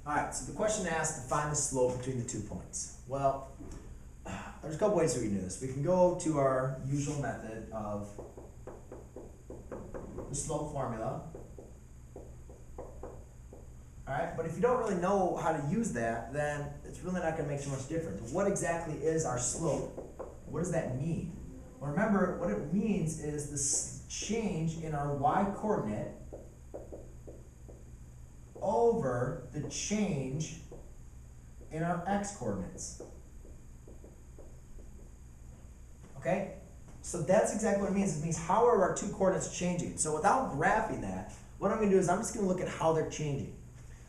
Alright, so the question asks to find the slope between the 2 points. Well, there's a couple ways we can do this. We can go to our usual method of the slope formula. Alright, but if you don't really know how to use that, then it's really not going to make so much difference. What exactly is our slope? What does that mean? Well, remember, what it means is the change in our y-coordinate over the change in our x-coordinates. Okay? So that's exactly what it means. It means how are our 2 coordinates changing? So without graphing that, what I'm going to do is I'm just going to look at how they're changing.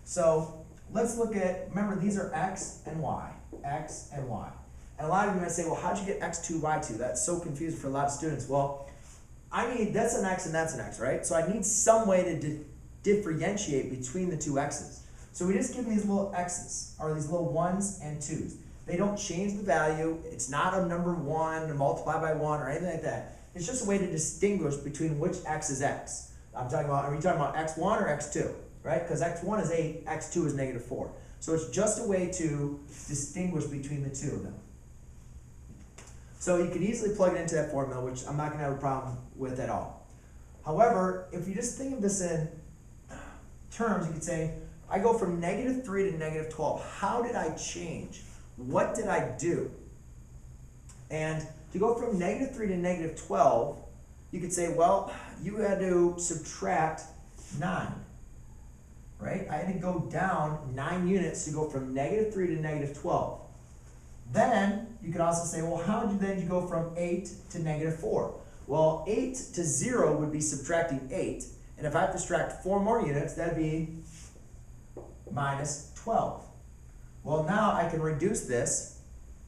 So let's look at, remember these are x and y, x and y. And a lot of you might say, well, how'd you get x2, y2? That's so confusing for a lot of students. Well, that's an x and that's an x, right? So I need some way to differentiate between the 2 x's. So we just give them these little x's, or these little 1s and 2s. They don't change the value. It's not a number 1 to multiply by 1 or anything like that. It's just a way to distinguish between which x is x. Are you talking about x1 or x2? Right? Because x1 is 8, x2 is -4. So it's just a way to distinguish between the 2 of them. So you could easily plug it into that formula, which I'm not going to have a problem with at all. However, if you just think of this in terms, you could say, I go from -3 to -12. How did I change? What did I do? And to go from -3 to -12, you could say, well, you had to subtract 9. Right? I had to go down 9 units to go from -3 to -12. Then you could also say, well, how did you go from 8 to -4? Well, 8 to 0 would be subtracting 8. And if I have to subtract 4 more units, that'd be -12. Well, now I can reduce this,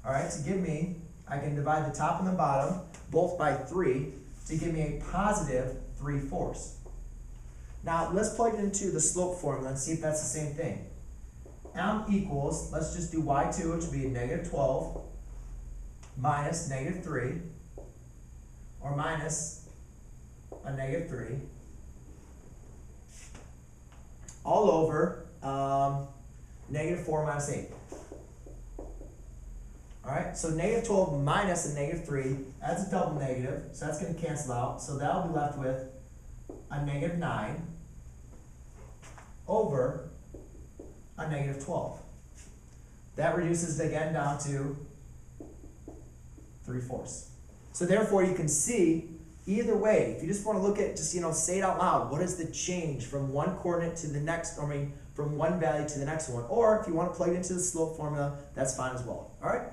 all right, to give me, I can divide the top and the bottom both by 3 to give me a positive 3/4. Now, let's plug it into the slope formula and see if that's the same thing. M equals, let's just do y2, which would be -12 minus -3, or minus a -3, all over -4 minus 8. All right, so -12 minus a -3, that's a double negative, so that's going to cancel out. So that'll be left with a -9 over a -12. That reduces again down to 3/4. So therefore you can see either way, if you just want to look at, just say it out loud, what is the change from one coordinate to the next, from one value to the next one, or if you want to plug it into the slope formula, that's fine as well. All right?